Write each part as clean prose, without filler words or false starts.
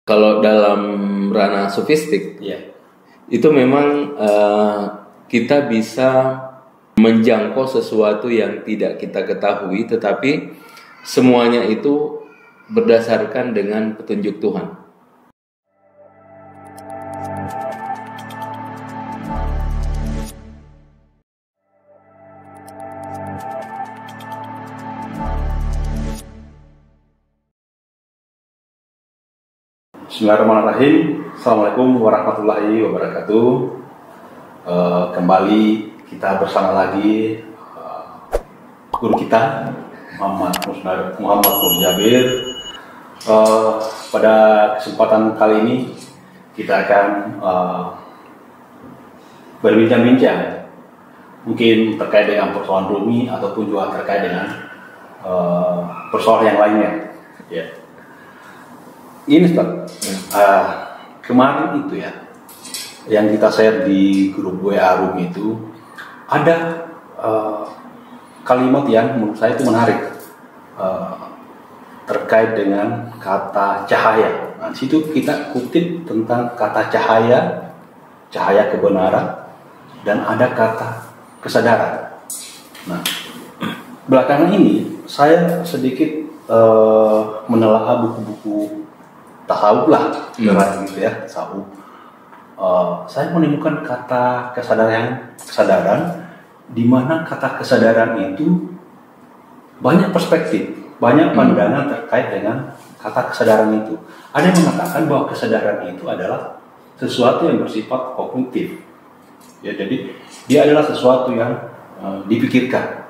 Kalau dalam ranah sofistik, itu memang kita bisa menjangkau sesuatu yang tidak kita ketahui, tetapi semuanya itu berdasarkan dengan petunjuk Tuhan. Bismillahirrahmanirrahim. Assalamualaikum warahmatullahi wabarakatuh. Kembali kita bersama lagi guru kita Muhammad Muzjabir. Pada kesempatan kali ini kita akan berbincang-bincang mungkin terkait dengan persoalan Rumi ataupun juga terkait dengan persoalan yang lainnya. Ini Ustaz, kemarin itu ya, yang kita share di grup WA Rumi itu ada kalimat yang menurut saya itu menarik terkait dengan kata cahaya. Nah, di situ kita kutip tentang kata cahaya, cahaya kebenaran, dan ada kata kesadaran. Nah, belakangan ini saya sedikit menelaah buku-buku tasawuf lah, gitu ya, tasawuf. Saya menemukan kata kesadaran, di mana kata kesadaran itu banyak perspektif, banyak pandangan terkait dengan kata kesadaran itu. Ada yang mengatakan bahwa kesadaran itu adalah sesuatu yang bersifat kognitif. Ya, jadi dia adalah sesuatu yang dipikirkan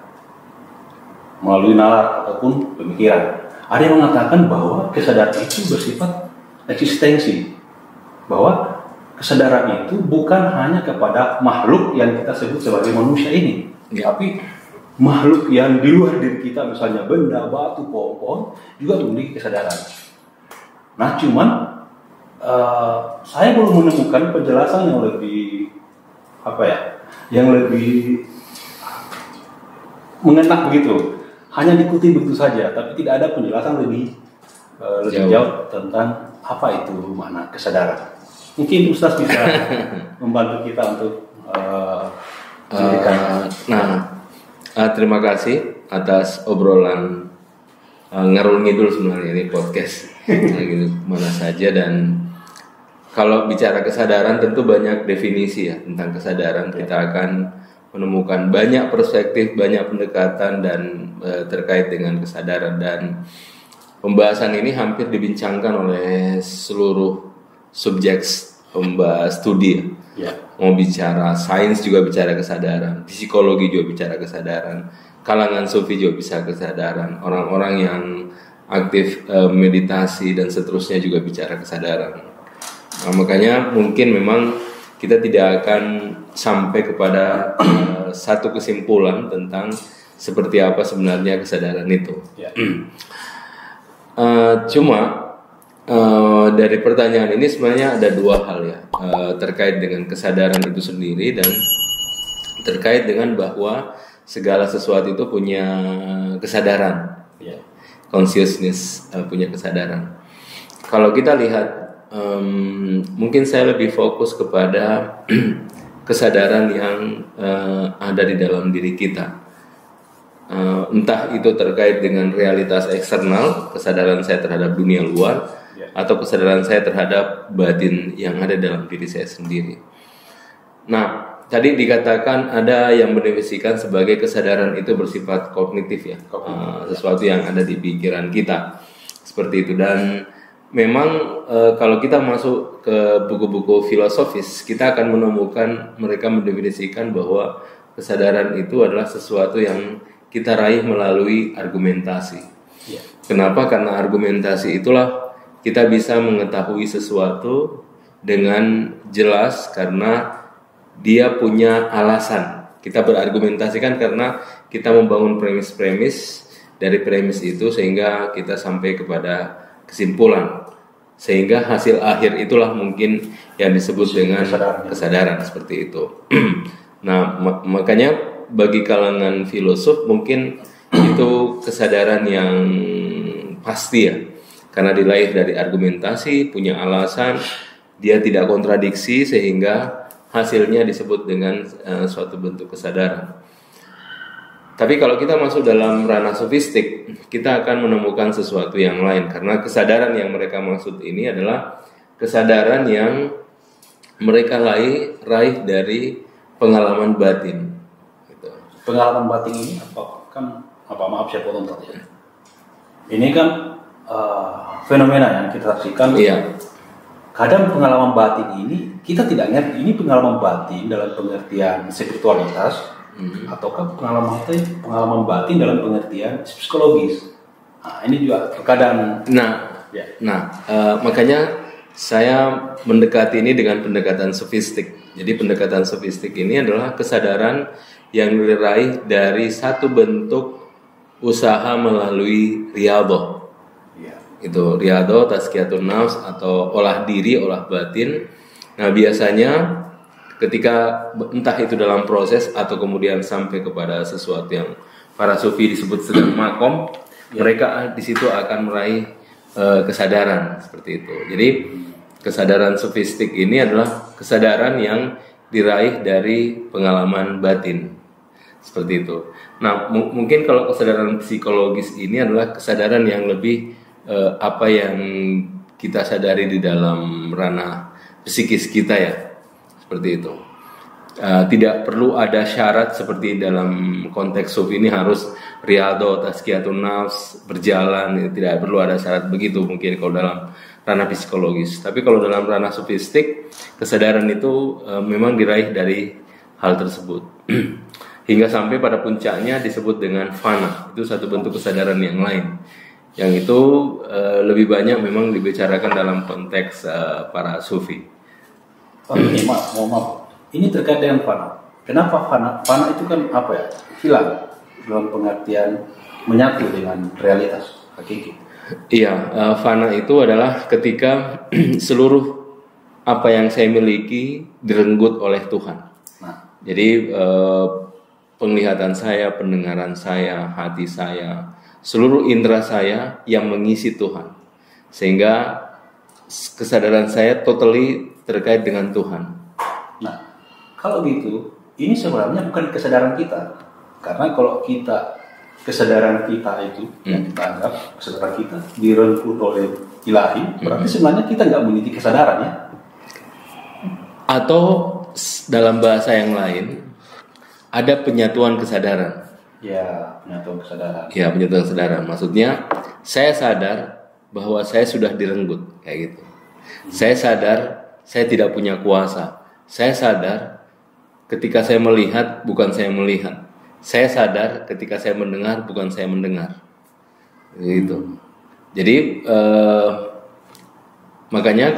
melalui nalar ataupun pemikiran. Ada yang mengatakan bahwa kesadaran itu bersifat eksistensi, bahwa kesadaran itu bukan hanya kepada makhluk yang kita sebut sebagai manusia ini, tapi makhluk yang di luar diri kita, misalnya benda, batu, pohon juga memiliki kesadaran. Nah, cuman saya belum menemukan penjelasan yang lebih yang lebih mengena begitu. Hanya diikuti begitu saja, tapi tidak ada penjelasan lebih jauh tentang apa itu makna kesadaran. Mungkin Ustaz bisa membantu kita untuk terima kasih atas obrolan ngarul ngidul sebenarnya ini podcast gitu mana saja. Dan kalau bicara kesadaran tentu banyak definisi ya tentang kesadaran. Kita akan menemukan banyak perspektif, banyak pendekatan dan terkait dengan kesadaran, dan pembahasan ini hampir dibincangkan oleh seluruh subjek pembahas studi. Mau bicara sains juga bicara kesadaran, psikologi juga bicara kesadaran, kalangan sufi juga bisa kesadaran, orang-orang yang aktif meditasi dan seterusnya juga bicara kesadaran. Nah, makanya mungkin memang kita tidak akan sampai kepada satu kesimpulan tentang seperti apa sebenarnya kesadaran itu. Cuma dari pertanyaan ini sebenarnya ada dua hal ya, terkait dengan kesadaran itu sendiri dan terkait dengan bahwa segala sesuatu itu punya kesadaran, consciousness, punya kesadaran. Kalau kita lihat, mungkin saya lebih fokus kepada kesadaran yang ada di dalam diri kita. Entah itu terkait dengan realitas eksternal, kesadaran saya terhadap dunia luar, atau kesadaran saya terhadap batin yang ada dalam diri saya sendiri. Nah, tadi dikatakan ada yang mendefinisikan sebagai kesadaran itu bersifat kognitif ya, sesuatu yang ada di pikiran kita, seperti itu. Dan memang kalau kita masuk ke buku-buku filosofis, kita akan menemukan mereka mendefinisikan bahwa kesadaran itu adalah sesuatu yang kita raih melalui argumentasi. Kenapa? Karena argumentasi itulah kita bisa mengetahui sesuatu dengan jelas karena dia punya alasan. Kita berargumentasi kan karena kita membangun premis-premis, dari premis itu sehingga kita sampai kepada kesimpulan. Sehingga hasil akhir itulah mungkin yang disebut dengan kesadaran seperti itu. Nah, makanya bagi kalangan filosof mungkin itu kesadaran yang pasti ya, karena dilahir dari argumentasi, punya alasan, dia tidak kontradiksi sehingga hasilnya disebut dengan suatu bentuk kesadaran. Tapi kalau kita masuk dalam ranah sofistik, kita akan menemukan sesuatu yang lain, karena kesadaran yang mereka maksud ini adalah kesadaran yang mereka raih dari pengalaman batin. Gitu. Pengalaman batin ini maaf saya potong tadi. Ini kan fenomena yang kita saksikan. Iya. Kadang pengalaman batin ini kita tidak ngerti ini pengalaman batin dalam pengertian spiritualitas. Ataukah pengalaman batin dalam pengertian psikologis. Nah, ini juga terkadang. Makanya saya mendekati ini dengan pendekatan sofistik. Jadi pendekatan sofistik ini adalah kesadaran yang diraih dari satu bentuk usaha melalui riyadhah. Itu riyadhah, tazkiyatun nafs atau olah diri, olah batin. Nah, biasanya ketika entah itu dalam proses atau kemudian sampai kepada sesuatu yang para sufi disebut sedang makom, mereka di situ akan meraih kesadaran seperti itu. Jadi kesadaran sofistik ini adalah kesadaran yang diraih dari pengalaman batin seperti itu. Nah, mungkin kalau kesadaran psikologis ini adalah kesadaran yang lebih apa yang kita sadari di dalam ranah psikis kita ya. Seperti itu. Tidak perlu ada syarat seperti dalam konteks sufi ini harus riyadhah, tazkiyatun nafs berjalan, tidak perlu ada syarat begitu mungkin kalau dalam ranah psikologis. Tapi kalau dalam ranah sofistik, kesadaran itu memang diraih dari hal tersebut. Hingga sampai pada puncaknya disebut dengan fana. Itu satu bentuk kesadaran yang lain. Yang itu lebih banyak memang dibicarakan dalam konteks para sufi. Maaf. Ini terkait dengan fana. Kenapa fana? Fana itu kan apa ya? Hilang dalam pengertian menyatu dengan realitas hakiki. Iya, fana itu adalah ketika seluruh apa yang saya miliki direnggut oleh Tuhan. Jadi penglihatan saya, pendengaran saya, hati saya, seluruh indera saya yang mengisi Tuhan. Sehingga kesadaran saya totally terkait dengan Tuhan. Nah, kalau gitu, ini sebenarnya bukan kesadaran kita. Karena kalau kesadaran kita itu, yang kita anggap kesadaran kita direnggut oleh ilahi, berarti sebenarnya kita nggak memiliki kesadaran ya. Atau dalam bahasa yang lain, ada penyatuan kesadaran. Ya, penyatuan kesadaran. Ya, penyatuan kesadaran. Maksudnya, saya sadar bahwa saya sudah direnggut, kayak gitu. Saya sadar saya tidak punya kuasa. Saya sadar ketika saya melihat bukan saya melihat. Saya sadar ketika saya mendengar bukan saya mendengar. Gitu. Jadi makanya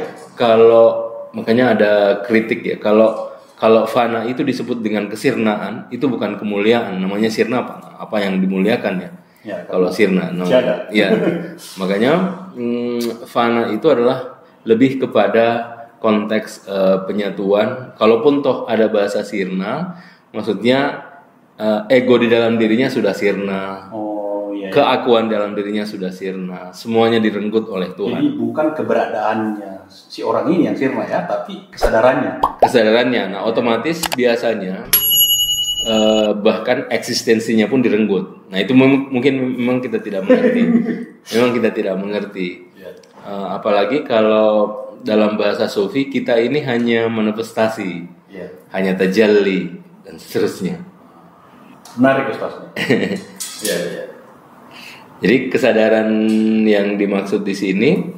ada kritik ya. Kalau fana itu disebut dengan kesirnaan, itu bukan kemuliaan. Namanya sirna apa yang dimuliakan ya. Ya kalau sirna, ya. Makanya fana itu adalah lebih kepada konteks penyatuan. Kalaupun toh ada bahasa sirna, maksudnya ego di dalam dirinya sudah sirna, keakuan dalam dirinya sudah sirna, semuanya direnggut oleh Tuhan. Jadi bukan keberadaannya si orang ini yang sirna ya, tapi kesadarannya. Nah, otomatis biasanya bahkan eksistensinya pun direnggut. Nah, itu memang kita tidak mengerti. Apalagi kalau dalam bahasa sufi kita ini hanya manifestasi, hanya tajalli dan seterusnya. Menarik Ustaz. Jadi kesadaran yang dimaksud di sini,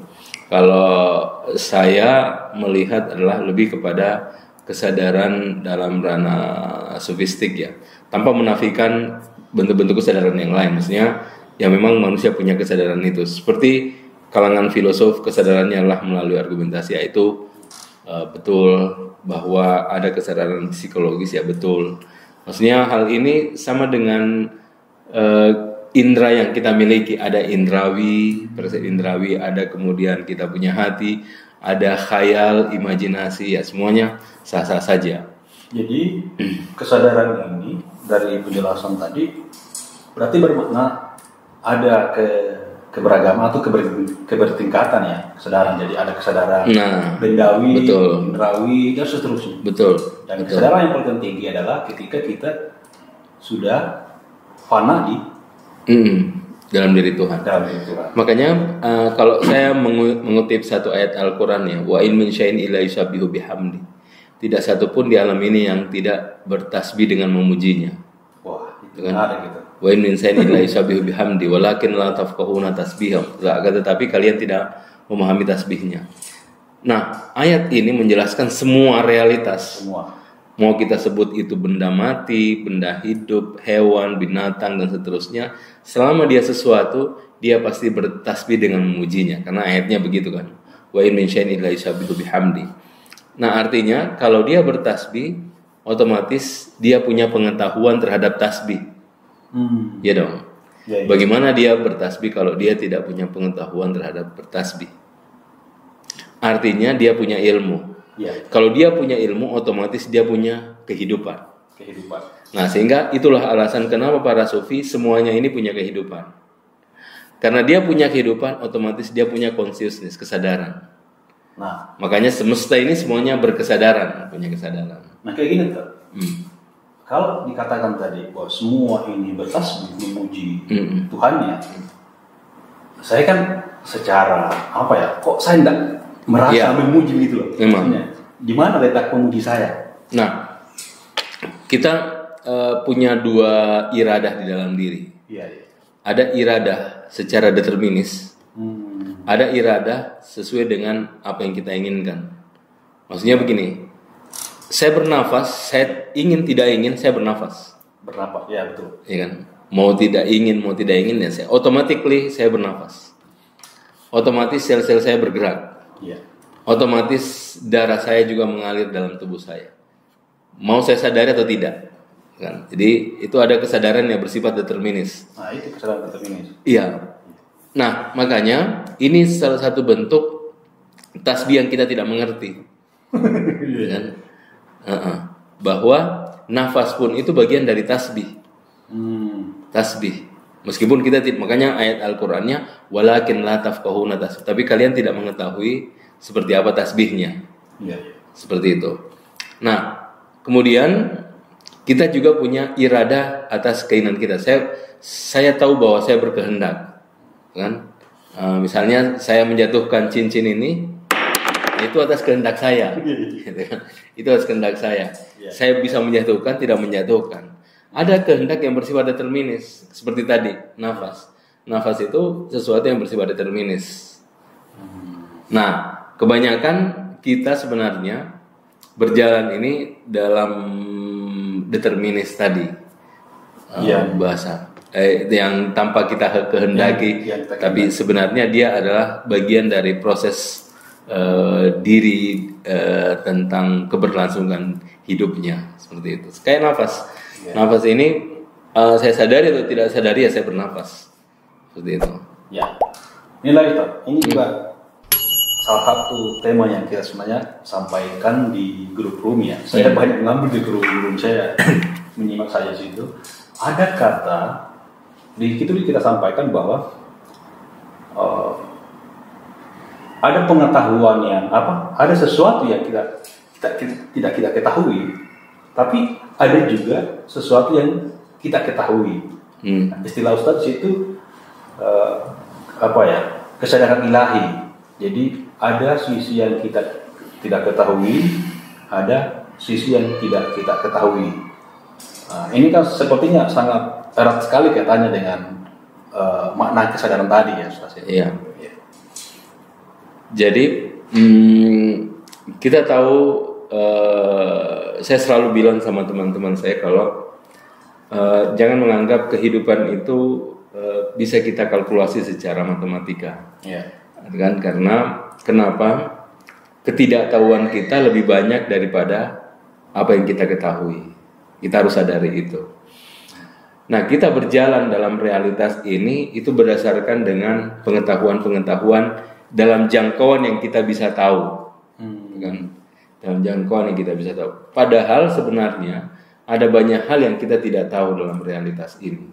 kalau saya melihat adalah lebih kepada kesadaran dalam ranah sofistik ya, tanpa menafikan bentuk-bentuk kesadaran yang lain. Maksudnya, ya memang manusia punya kesadaran itu. Seperti kalangan filosof kesadarannya adalah melalui argumentasi, yaitu betul bahwa ada kesadaran psikologis ya betul. Maksudnya hal ini sama dengan indera yang kita miliki, ada indrawi, perasaan indrawi, ada kemudian kita punya hati, ada khayal, imajinasi, ya semuanya sah-sah saja. Jadi kesadaran ini dari penjelasan tadi berarti bermakna ada keberagaman atau kebertingkatan ya kesadaran. Jadi ada kesadaran bendawi, betul. indrawi, dan seterusnya. Betul. Dan betul. kesadaran yang paling tinggi adalah ketika kita sudah fana di dalam diri Tuhan. Makanya kalau saya mengutip satu ayat Al-Quran ya, wa in min syai'in illa yusabbihu bihamdi. Tidak satu pun di alam ini yang tidak bertasbih dengan memujinya. Wah, itu kan? Ada gitu. Wa in min syai'in illa yusabbihu bihamdi walakin la tafqahuna tasbihahum. Tetapi kalian tidak memahami tasbihnya. Nah, ayat ini menjelaskan semua realitas. Semua. Mau kita sebut itu benda mati, benda hidup, hewan, binatang dan seterusnya, selama dia sesuatu, dia pasti bertasbih dengan memujinya. Karena ayatnya begitu kan. Wa in min syai'in illa yusabbihu bihamdi. Nah, artinya kalau dia bertasbih, otomatis dia punya pengetahuan terhadap tasbih. Ya dong. Ya. Bagaimana dia bertasbih kalau dia tidak punya pengetahuan terhadap bertasbih? Artinya dia punya ilmu. Ya. Kalau dia punya ilmu, otomatis dia punya kehidupan. Nah, sehingga itulah alasan kenapa para sufi semuanya ini punya kehidupan. Karena dia punya kehidupan, otomatis dia punya consciousness, kesadaran. Nah, makanya semesta ini semuanya berkesadaran, punya kesadaran. Nah, kayak gini tuh. Kalau dikatakan tadi bahwa semua ini bertasbih memuji Tuhannya, saya kan secara apa ya? Kok saya enggak merasa memuji gitu loh. Maksudnya, di mana letak pemuji saya? Nah, kita punya dua iradah di dalam diri. Iya. Ada iradah secara determinis. Ada iradah sesuai dengan apa yang kita inginkan. Maksudnya begini. Saya bernafas, saya ingin tidak ingin, saya bernafas. Bernafas, ya betul. Iya kan? Mau tidak ingin ya saya automatically saya bernafas. Otomatis sel-sel saya bergerak. Iya. Otomatis darah saya juga mengalir dalam tubuh saya. Mau saya sadari atau tidak, kan? Jadi itu ada kesadaran yang bersifat determinis. Nah, itu kesadaran determinis. Iya. Nah, makanya ini salah satu bentuk tasbih yang kita tidak mengerti, kan? Bahwa nafas pun itu bagian dari tasbih. Tasbih. Meskipun kita makanya ayat Al-Qur'annya walakin la tafqahuna tasbih. Tapi kalian tidak mengetahui seperti apa tasbihnya. Ya. Seperti itu. Nah, kemudian kita juga punya iradah atas keinginan kita. Saya tahu bahwa saya berkehendak, kan? Misalnya saya menjatuhkan cincin ini, itu atas kehendak saya. Itu atas kehendak saya. Yeah. Saya bisa menjatuhkan, tidak menjatuhkan. Ada kehendak yang bersifat determinis, seperti tadi nafas. Nafas itu sesuatu yang bersifat determinis. Nah, kebanyakan kita sebenarnya berjalan ini dalam determinis tadi, bahasa yang tanpa kita kehendaki, tapi sebenarnya dia adalah bagian dari proses diri tentang keberlangsungan hidupnya, seperti itu. Kayak nafas. Nafas ini saya sadari atau tidak sadari ya saya bernafas, seperti itu. Ya, inilah itu. Ini juga salah satu tema yang kita sebenarnya sampaikan di grup room ya. Saya banyak mengambil di grup room saya menyimak saja situ. Ada kata di situ kita sampaikan bahwa ada pengetahuan yang ada sesuatu yang tidak kita ketahui, tapi ada juga sesuatu yang kita ketahui. Istilah Ustadz itu kesadaran ilahi. Jadi ada sisi yang kita tidak ketahui, ada sisi yang tidak kita ketahui. Ini kan sepertinya sangat erat sekali kaitannya dengan makna kesadaran tadi ya Ustadz. Iya. Jadi kita tahu, saya selalu bilang sama teman-teman saya kalau jangan menganggap kehidupan itu bisa kita kalkulasi secara matematika, kan? Karena kenapa? Ketidaktahuan kita lebih banyak daripada apa yang kita ketahui. Kita harus sadari itu. Nah, kita berjalan dalam realitas ini itu berdasarkan dengan pengetahuan dalam jangkauan yang kita bisa tahu, kan? Dalam jangkauan yang kita bisa tahu. Padahal sebenarnya ada banyak hal yang kita tidak tahu dalam realitas ini.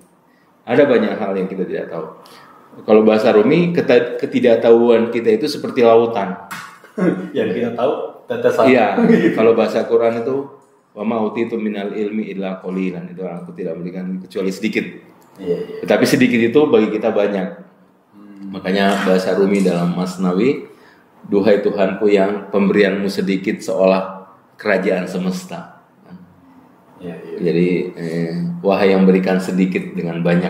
Ada banyak hal yang kita tidak tahu. Kalau bahasa Rumi, ketidaktahuan kita itu seperti lautan. Yang kita tahu tetesan. Iya. Kalau bahasa Quran itu wa ma utitu minal ilmi illa qalilan, itu aku tidak memberikan kecuali sedikit. Iya. Tetapi sedikit itu bagi kita banyak. Makanya bahasa Rumi dalam Masnawi, duhai Tuhanku yang pemberianmu sedikit seolah kerajaan semesta. Iya. Jadi wahai yang berikan sedikit dengan banyak,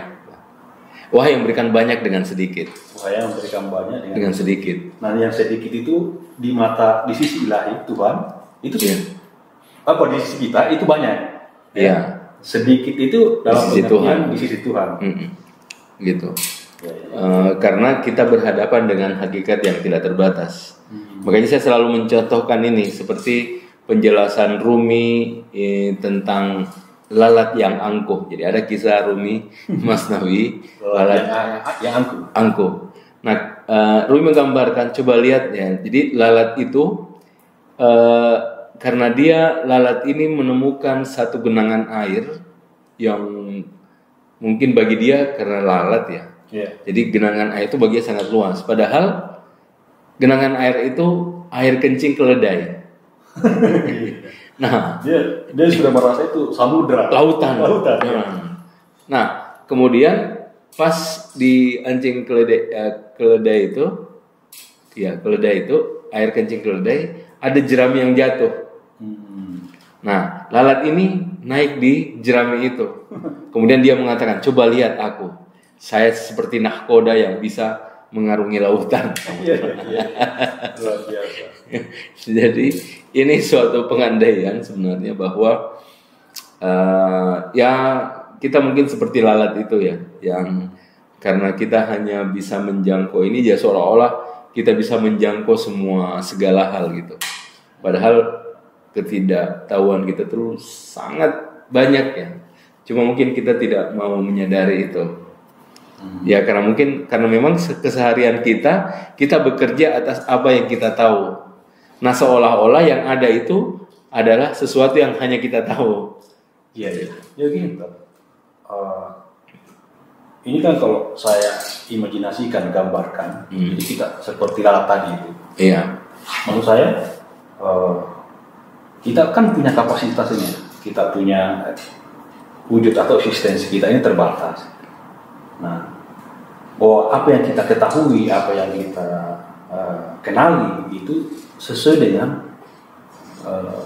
wahai yang berikan banyak dengan sedikit. Wahai yang memberikan banyak dengan sedikit. Nah, yang sedikit itu di sisi ilahi Tuhan itu apa di sisi kita itu banyak. Iya. Sedikit itu dalam di sisi Tuhan. Di sisi Tuhan. Gitu. Karena kita berhadapan dengan hakikat yang tidak terbatas. Makanya saya selalu mencontohkan ini seperti penjelasan Rumi tentang lalat yang angkuh. Jadi ada kisah Rumi Masnawi lalat yang angkuh. Nah, Rumi menggambarkan, coba lihat ya. Jadi lalat itu karena dia lalat ini menemukan satu genangan air yang mungkin bagi dia karena lalat ya. Jadi genangan air itu bagi dia sangat luas. Padahal genangan air itu air kencing keledai. Nah, dia sudah merasa itu samudra, lautan. Nah, kemudian pas di anjing keledai itu, air kencing keledai, ada jerami yang jatuh. Nah, lalat ini naik di jerami itu. Kemudian dia mengatakan, coba lihat aku, saya seperti nahkoda yang bisa mengarungi lautan. Luar biasa. Jadi ini suatu pengandaian sebenarnya bahwa ya kita mungkin seperti lalat itu ya, yang karena kita hanya bisa menjangkau ini, ya seolah-olah kita bisa menjangkau segala hal gitu. Padahal ketidaktahuan kita terus sangat banyak ya. Cuma mungkin kita tidak mau menyadari itu. Ya karena memang keseharian kita bekerja atas apa yang kita tahu. Nah seolah-olah yang ada itu adalah sesuatu yang hanya kita tahu. Iya. Ya gini, ini kan kalau saya imajinasikan, gambarkan, jadi kita seperti lalat tadi itu. Iya. Menurut saya kita kan punya kapasitasnya, kita punya wujud atau eksistensi kita ini terbatas. Nah, bahwa apa yang kita ketahui, apa yang kita kenali itu sesuai dengan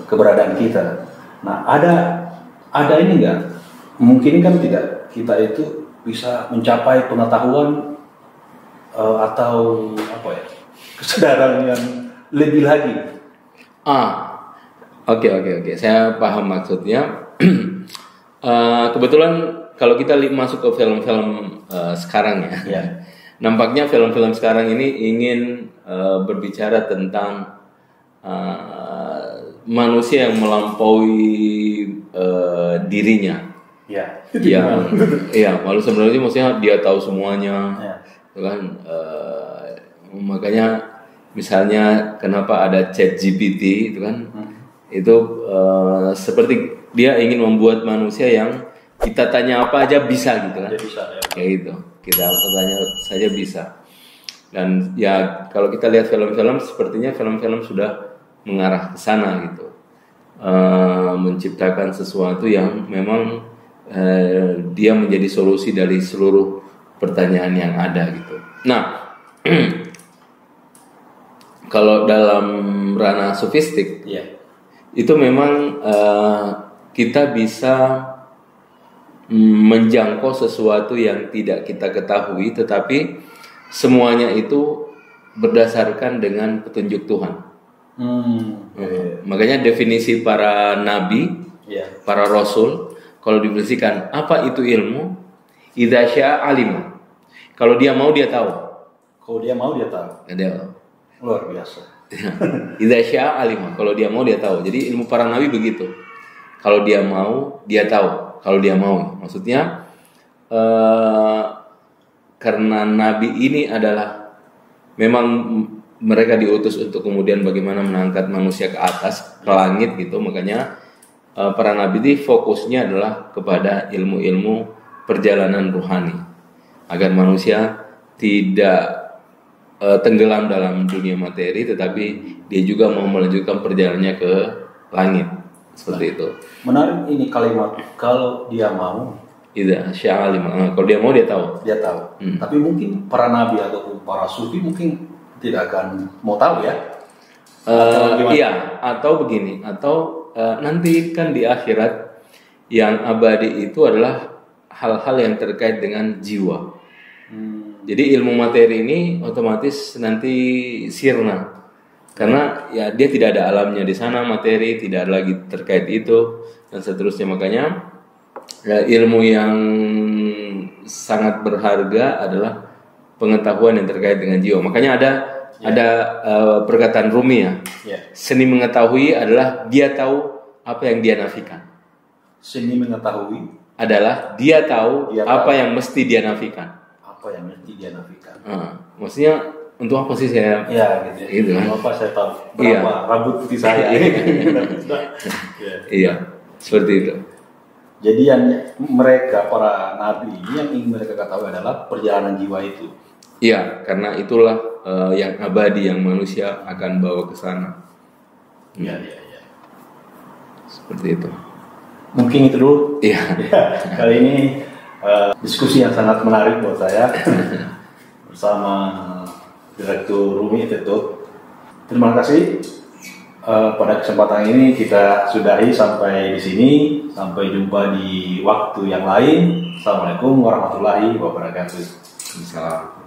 keberadaan kita. Nah, ada ini enggak? Mungkin kan tidak kita itu bisa mencapai pengetahuan atau kesadaran yang lebih lagi. Oke. Saya paham maksudnya. Kebetulan kalau kita masuk ke film-film sekarang ya, nampaknya film-film sekarang ini ingin berbicara tentang manusia yang melampaui dirinya. Malu sebenarnya maksudnya dia tahu semuanya, kan? Makanya misalnya kenapa ada ChatGPT itu kan, itu seperti dia ingin membuat manusia yang kita tanya apa aja bisa gitu kan. Kayak gitu. Kita tanya saja bisa. Dan ya kalau kita lihat film-film, sepertinya film-film sudah mengarah ke sana gitu. Menciptakan sesuatu yang memang dia menjadi solusi dari seluruh pertanyaan yang ada gitu. Nah, kalau dalam ranah sofistik, itu memang kita bisa menjangkau sesuatu yang tidak kita ketahui, tetapi semuanya itu berdasarkan dengan petunjuk Tuhan. Makanya definisi para nabi, para rasul, kalau dibersihkan apa itu ilmu, idza syaa alima. Kalau dia mau dia tahu. Luar biasa. Idza syaa alima. Kalau dia mau dia tahu. Jadi ilmu para nabi begitu. Kalau dia mau dia tahu. Kalau dia mau, maksudnya karena nabi ini adalah memang mereka diutus untuk kemudian bagaimana mengangkat manusia ke atas, ke langit gitu. Makanya para nabi ini fokusnya adalah kepada ilmu-ilmu perjalanan rohani, agar manusia tidak tenggelam dalam dunia materi, tetapi dia juga mau melanjutkan perjalanannya ke langit, seperti itu. Menarik ini kalimat, kalau dia mau. Iya, sya'alim. Kalau dia mau dia tahu. Dia tahu. Tapi mungkin para nabi ataupun para sufi mungkin tidak akan mau tahu ya. Iya, atau begini, atau nanti kan di akhirat yang abadi itu adalah hal-hal yang terkait dengan jiwa. Jadi ilmu materi ini otomatis nanti sirna, karena ya dia tidak ada alamnya di sana, materi tidak ada lagi terkait itu dan seterusnya. Makanya ya, ilmu yang sangat berharga adalah pengetahuan yang terkait dengan jiwa. Makanya ada perkataan Rumi ya. Seni mengetahui adalah dia tahu apa yang dia nafikan. Seni mengetahui adalah dia tahu apa yang mesti dia nafikan. Apa yang mesti dia nafikan. Maksudnya untuk apa sih saya? Ya gitu. Gitu kan? Apa saya tahu berapa rambut putih saya ini? Iya, seperti itu. Jadi yang mereka para nabi ini yang ingin mereka ketahui adalah perjalanan jiwa itu. Iya, karena itulah yang abadi yang manusia akan bawa ke sana. Iya. Seperti itu. Mungkin itu dulu. Iya. Kali ini diskusi yang sangat menarik buat saya bersama Direktur Rumi Institute. Terima kasih. Pada kesempatan ini kita sudahi sampai di sini. Sampai jumpa di waktu yang lain. Assalamualaikum warahmatullahi wabarakatuh. Assalamualaikum.